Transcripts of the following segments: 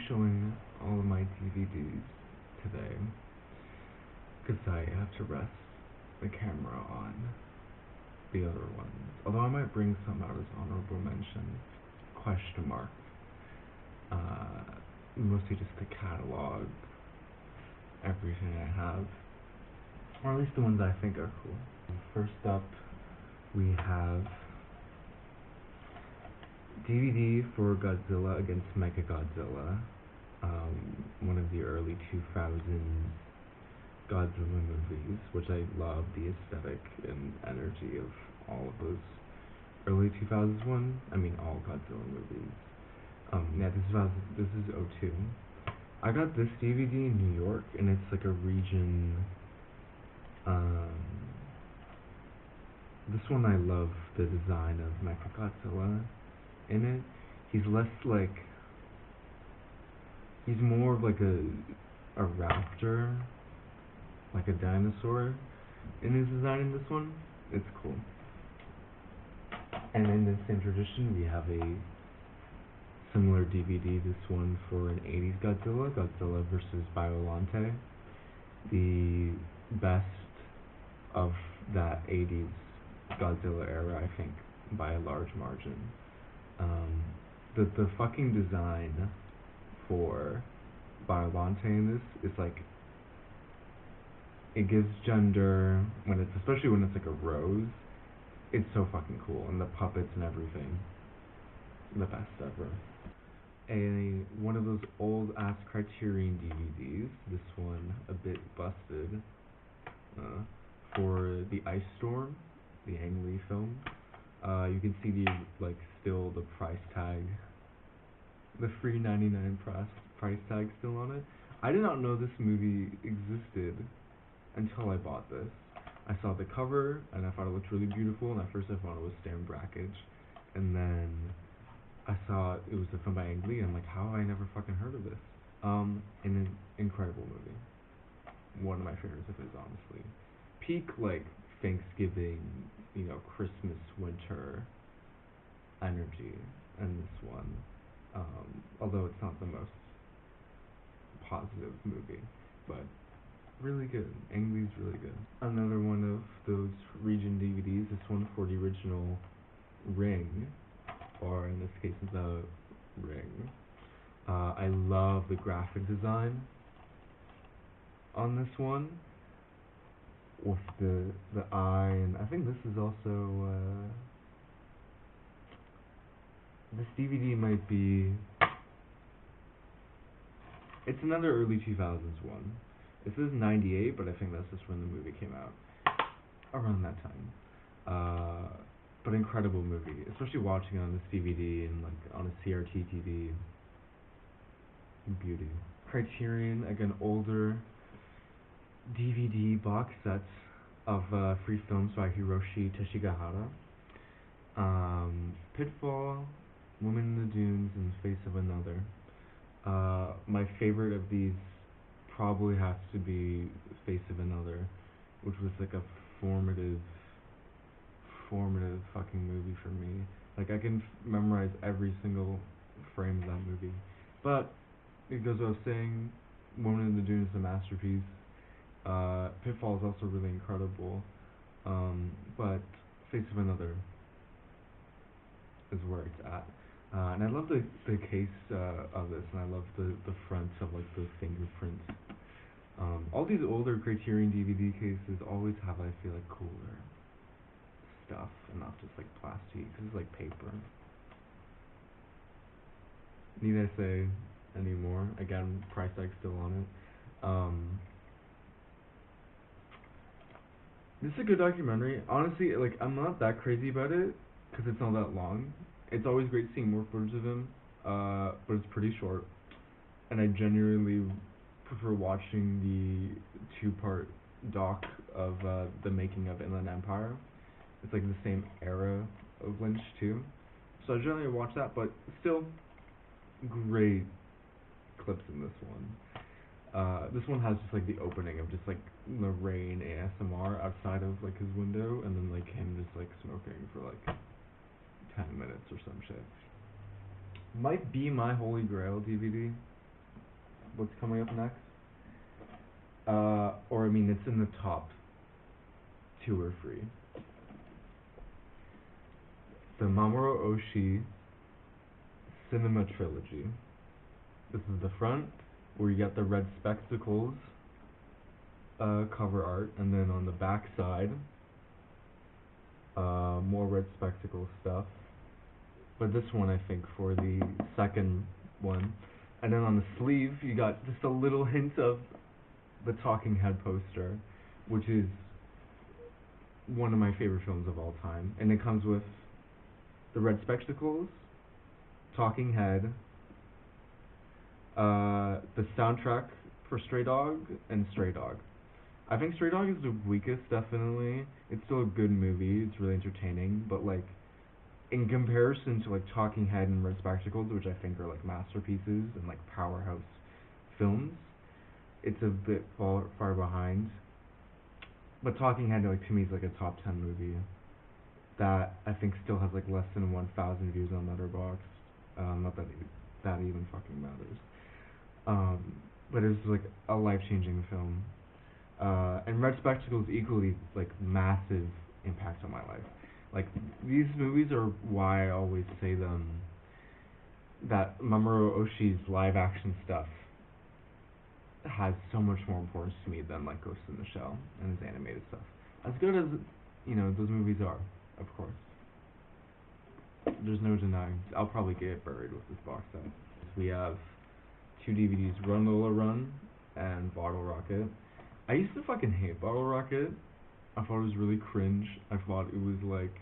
showing all of my DVDs today because I have to rest the camera on the other ones. Although I might bring some out as honorable mention. Question mark. Mostly just to catalog everything I have, or at least the ones I think are cool. First up, we have DVD for Godzilla against Mechagodzilla, one of the early 2000s Godzilla movies, which I love the aesthetic and energy of all of those early 2000s ones. I mean, all Godzilla movies. Yeah, this is '02. I got this DVD in New York, and it's like a region. This one I love the design of Mechagodzilla in it. He's less like. He's more of like a raptor, like a dinosaur, in his design in this one. It's cool. And in the same tradition, we have a similar DVD, this one for an 80s Godzilla versus Biollante, the best of that 80s Godzilla era, I think, by a large margin. The fucking design for Biollante in this is like, it gives gender, especially when it's like a rose, it's so fucking cool, and the puppets and everything, the best ever. One of those old ass Criterion DVDs, this one a bit busted, for the Ice Storm, the Ang Lee film. You can see still the price tag, the free $3.99 price tag still on it. I did not know this movie existed until I bought this. I saw the cover and I thought it looked really beautiful, and at first I thought it was Stan Brakhage, and then I saw it was a film by Ang Lee, and I'm like, how have I never fucking heard of this? An incredible movie. One of my favorites of his, honestly. Peak, like, Thanksgiving, Christmas, winter energy in this one. Although it's not the most positive movie, but really good. Ang Lee's really good. Another one of those region DVDs, this one for the original Ring, or in this case the Ring. I love the graphic design on this one with the eye, and I think this is also this DVD might be, it's another early 2000s one. This is 98, but I think that's just when the movie came out, around that time. But incredible movie, especially watching it on this DVD and like on a CRT TV. Beauty. Criterion, again, older DVD box sets of free films by Hiroshi Teshigahara. Pitfall, Woman in the Dunes, and Face of Another. My favorite of these probably has to be Face of Another, which was like a formative fucking movie for me. Like, I can memorize every single frame of that movie. But it goes without saying, Woman in the Dunes is a masterpiece. Pitfall is also really incredible. But Face of Another is where it's at. And I love the case of this, and I love the fronts of like the fingerprints. All these older Criterion DVD cases always have, I feel like, cooler stuff and not just like plastic. It's like paper. Need I say any more? Again, price tag still on it. This is a good documentary. Honestly, like, I'm not that crazy about it because it's not that long. It's always great seeing more footage of him, but it's pretty short. And I genuinely prefer watching the two-part doc of the making of Inland Empire. It's like the same era of Lynch too, so I generally watch that. But still, great clips in this one. This one has just like the opening of just like Lorraine ASMR outside of like his window, and then like him just like smoking for like 10 minutes or some shit. Might be my holy grail DVD. what's coming up next. Or I mean, it's in the top 2 or 3. The Mamoru Oshii Cinema Trilogy. This is the front, where you get the red spectacles cover art, and then on the back side, more red spectacle stuff. But this one, I think, for the second one. And then on the sleeve, you got just a little hint of the Talking Head poster, which is one of my favorite films of all time. And it comes with the red spectacles, Talking Head, the soundtrack for Stray Dog, and Stray Dog. I think Stray Dog is the weakest, definitely. It's still a good movie, it's really entertaining, but like, in comparison to like Talking Head and Red Spectacles, which I think are like masterpieces and like powerhouse films, it's a bit far behind. But Talking Head, like, to me, is like a top 10 movie that I think still has like less than 1,000 views on Letterboxd. Not that that even fucking matters. But it's like a life-changing film. And Red Spectacles equally like massive impact on my life. Like, these movies are why I always say them, that Mamoru Oshii's live action stuff has so much more importance to me than like Ghost in the Shell and his animated stuff. As good as, you know, those movies are, of course. There's no denying. I'll probably get buried with this box set. We have 2 DVDs, Run Lola Run and Bottle Rocket. I used to fucking hate Bottle Rocket. I thought it was really cringe. I thought it was like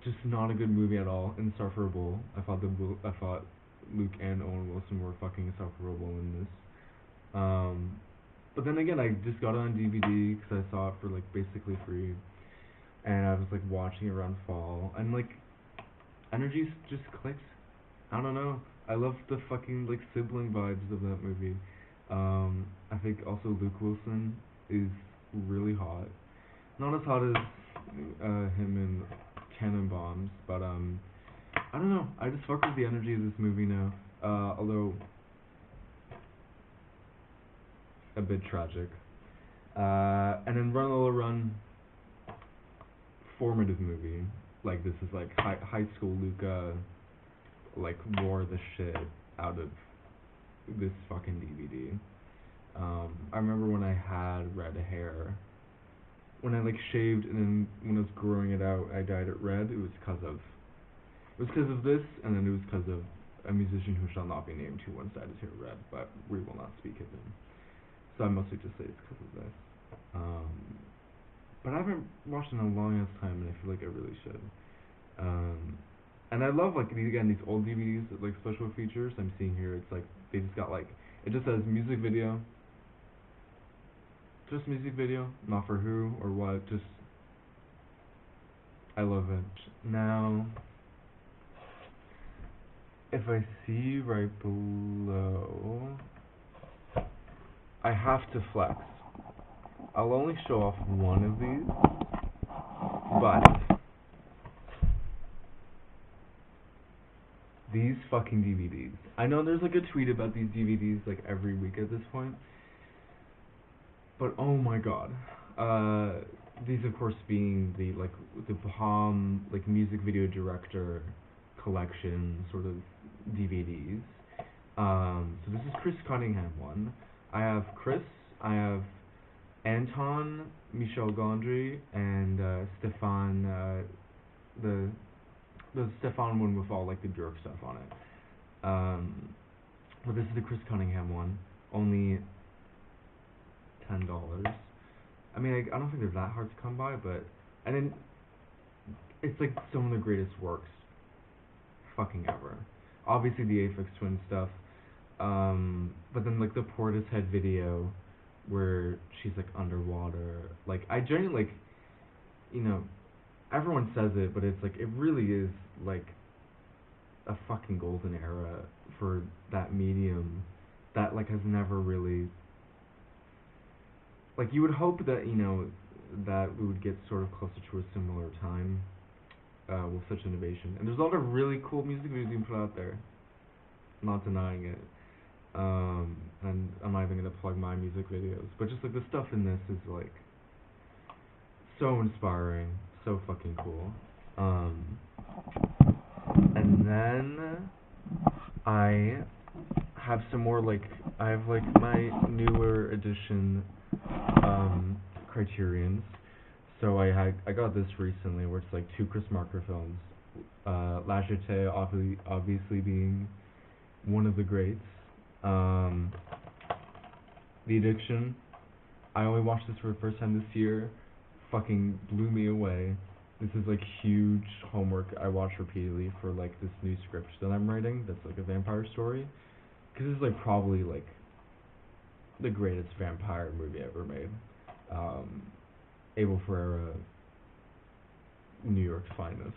just not a good movie at all, insufferable. I thought Luke and Owen Wilson were fucking insufferable in this. But then again, I just got it on DVD because I saw it for like basically free, and I was like watching it around fall, and like energy just clicked. I don't know. I love the fucking like sibling vibes of that movie. I think also Luke Wilson is really hot. Not as hot as him in Tannenbaums, but I don't know. I just fuck with the energy of this movie now. Although a bit tragic. And then Run Lola Run, formative movie. Like, this is like high school Luca, like, wore the shit out of this fucking DVD. I remember when I had red hair, when I like shaved, and then when I was growing it out, I dyed it red. It was because of this, and then it was because of a musician who shall not be named who once dyed his hair red, but we will not speak of him. So I mostly just say it's because of this. But I haven't watched in a long ass time, and I feel like I really should. And I love like these old DVDs with like special features I'm seeing here. It's like they just got like, it just says music video. Just music video, not for who or what, just I love it. Now, if I see right below, I have to flex. I'll only show off one of these, but these fucking DVDs. I know there's like a tweet about these DVDs like every week at this point, but oh my god. These of course being the Baham like music video director collection sort of DVDs. So this is Chris Cunningham one. I have Chris, I have Anton, Michel Gondry, and Stefan, the Stefan one with all like the Björk stuff on it. But this is the Chris Cunningham one, only $10. I mean, I don't think they're that hard to come by, but and then it's like some of the greatest works fucking ever. Obviously the Aphex Twin stuff, but then like the Portishead video where she's like underwater. Like I genuinely like, you know, everyone says it, but it's like it really is like a fucking golden era for that medium that like has never really, like you would hope that, you know, that we would get sort of closer to a similar time with such innovation. And there's a lot of really cool music videos being put out there, not denying it. And I'm not even gonna plug my music videos, but just like the stuff in this is like so inspiring, so fucking cool. Um, and then I have some more like I have like my newer edition Criterions. So I got this recently where it's like two Chris Marker films. La Jetée obviously being one of the greats. Um, The Addiction. I only watched this for the first time this year. Fucking blew me away. This is like huge homework I watch repeatedly for like this new script that I'm writing that's like a vampire story. Cause this is like probably like the greatest vampire movie ever made. Um, Abel Ferrara, New York's finest.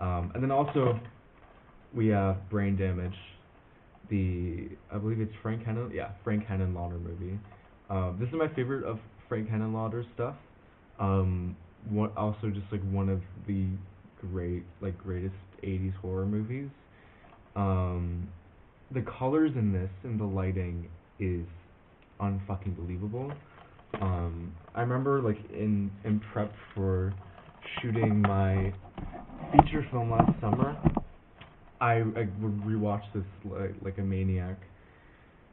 And then also we have Brain Damage, I believe it's Frank Henenlotter movie. This is my favorite of Frank Henenlotter's stuff. Also just like one of the greatest 80s horror movies. Um, the colors in this and the lighting is unfucking believable. I remember like in prep for shooting my feature film last summer, I would rewatch this like a maniac,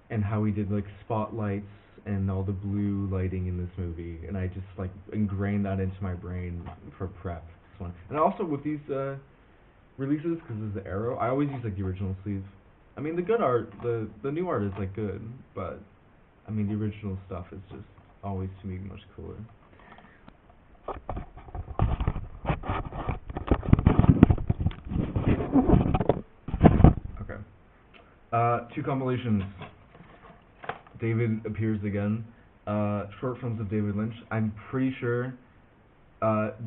and how he did like spotlights and all the blue lighting in this movie, and I just like ingrained that into my brain for prep. This one, and also with these releases, because this is the Arrow, I always use like the original sleeve. I mean the good art, the new art is like good, but I mean the original stuff is just always to me much cooler. Okay. Two compilations. David appears again. Short films of David Lynch. I'm pretty sure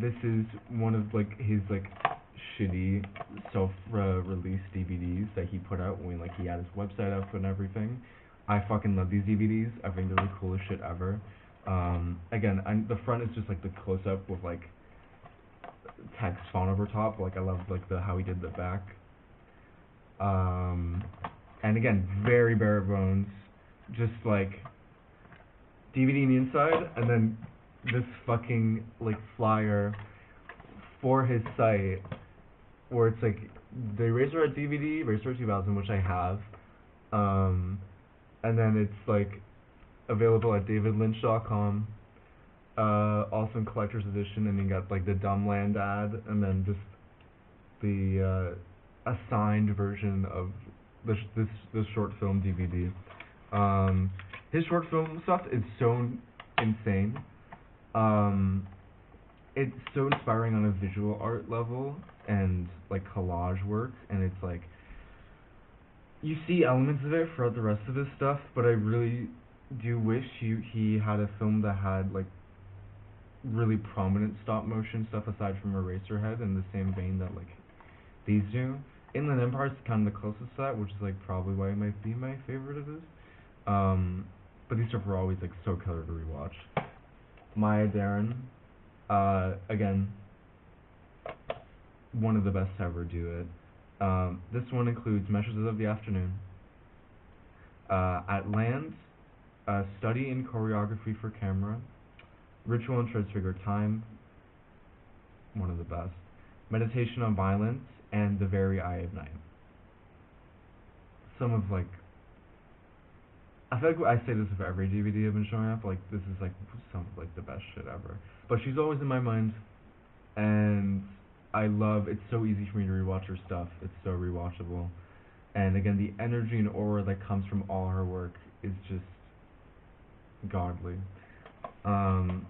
this is one of like his like shitty self-released DVDs that he put out when like he had his website up and everything. I fucking love these DVDs. I think they're the coolest shit ever. Again, the front is just like the close-up with like text font over top. Like I love like the how he did the back. And again, very bare bones. Just like DVD on the inside, and then this fucking like flyer for his site, where it's like the Eraserhead DVD, Eraserhead 2000, which I have, and then it's like available at davidlynch.com, also in collector's edition, and you got like the Dumbland ad, and then just the assigned version of this short film DVD. His short film stuff is so insane. It's so inspiring on a visual art level and like collage work, and it's like you see elements of it throughout the rest of his stuff, but I really do wish he had a film that had like really prominent stop motion stuff aside from Eraserhead in the same vein that like these do. Inland Empire is kind of the closest to that, which is like probably why it might be my favorite of his. But these stuff are always like so killer to rewatch. Maya Deren, again, one of the best to ever do it. This one includes Meshes of the Afternoon, At Land, Study in Choreography for Camera, Ritual and Transfigure Time, one of the best, Meditation on Violence, and The Very Eye of Night. Some of like, I feel like I say this of every DVD I've been showing up, like this is like some of like the best shit ever. But she's always in my mind, and it's so easy for me to rewatch her stuff. It's so rewatchable. And again, the energy and aura that comes from all her work is just godly. And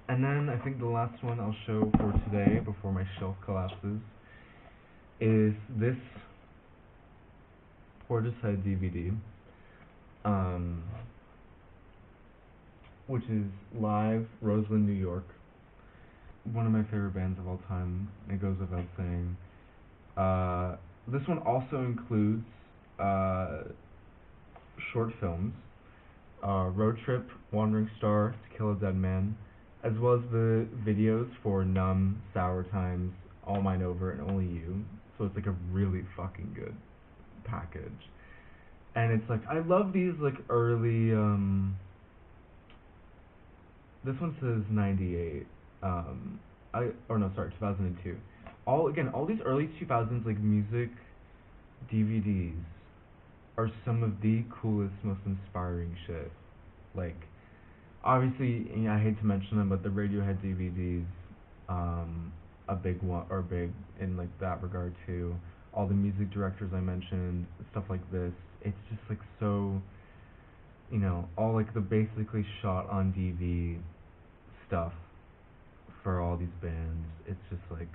then I think the last one I'll show for today before my shelf collapses is this Portishead DVD, which is Live, Roseland, New York. One of my favorite bands of all time. It goes without saying. This one also includes short films, Road Trip, Wandering Star, To Kill a Dead Man, as well as the videos for Numb, Sour Times, All Mine Over, and Only You. So it's like a really fucking good package. And it's like I love these like early this one says 98. Or no, sorry, 2002. All these early 2000s like music DVDs are some of the coolest, most inspiring shit. Like, obviously, I hate to mention them, but the Radiohead DVDs, a big one, or big in like that regard too. All the music directors I mentioned, stuff like this. It's just like so, all like the basically shot on DV stuff for all these bands. It's just like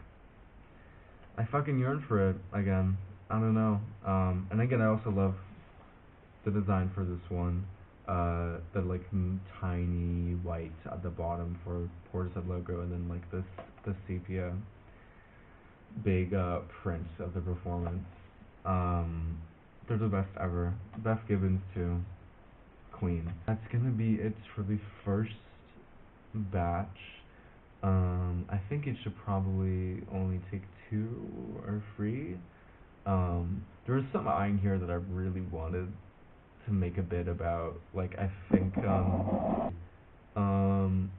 I fucking yearn for it again. I don't know. And again, I also love the design for this one. The like tiny white at the bottom for Portishead logo, and then like the sepia big print of the performance. They're the best ever. Beth Gibbons too. Queen. That's gonna be it for the first batch. I think it should probably only take 2 or 3. There was some in here that I really wanted to make a bit about. Like I think and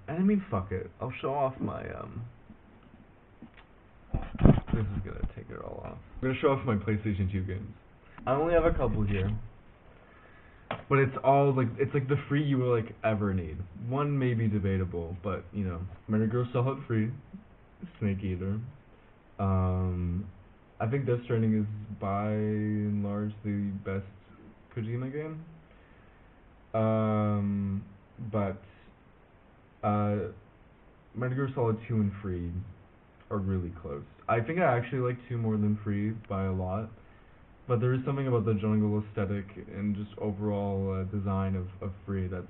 I mean fuck it. I'll show off my this is gonna take it all off. I'm gonna show off my PlayStation 2 games. I only have a couple here. But it's all like the free you will like ever need. One may be debatable, but Metal Gear Solid free, Snake Eater. I think Death Stranding is by and large the best Kojima game. But Metal Gear Solid 2 and free are really close. I think I actually like 2 more than free by a lot. But there is something about the jungle aesthetic and just overall design of Free that's,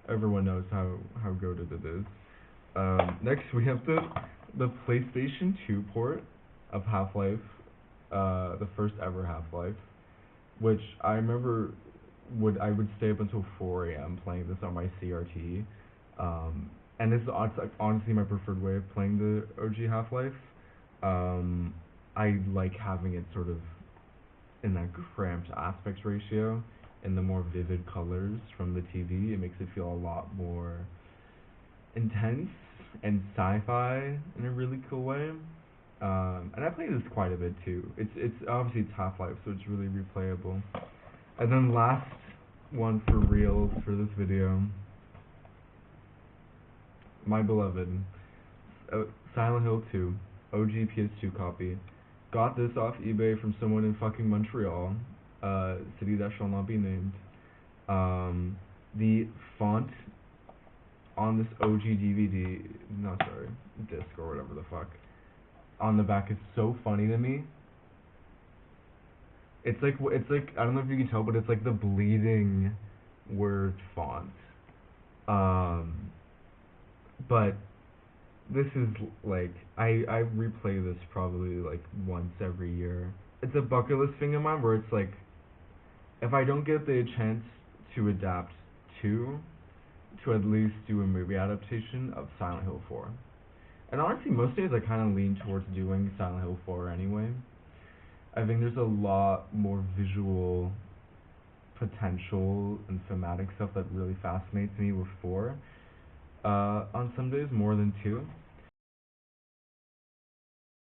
everyone knows how goated it is. Next we have the PlayStation 2 port of Half-Life, the first ever Half-Life, which I remember I would stay up until 4 a.m. playing this on my CRT. And this is honestly my preferred way of playing the OG Half-Life. I like having it sort of in that cramped aspect ratio and the more vivid colors from the TV. It makes it feel a lot more intense and sci-fi in a really cool way. And I play this quite a bit too. It's obviously it's Half-Life, so it's really replayable. And then last one for reals for this video, my beloved Silent Hill 2 OG PS2 copy. Got this off eBay from someone in fucking Montreal, city that shall not be named. The font on this OG DVD, disc or whatever the fuck, on the back is so funny to me. It's like I don't know if you can tell, but it's like the bleeding word font. But this is like I replay this probably like once every year. It's a bucket list thing of mine where it's like if I don't get the chance to adapt to at least do a movie adaptation of Silent Hill 4. And honestly, most days I kind of lean towards doing Silent Hill 4 anyway. I think there's a lot more visual potential and thematic stuff that really fascinates me with 4. On some days more than 2.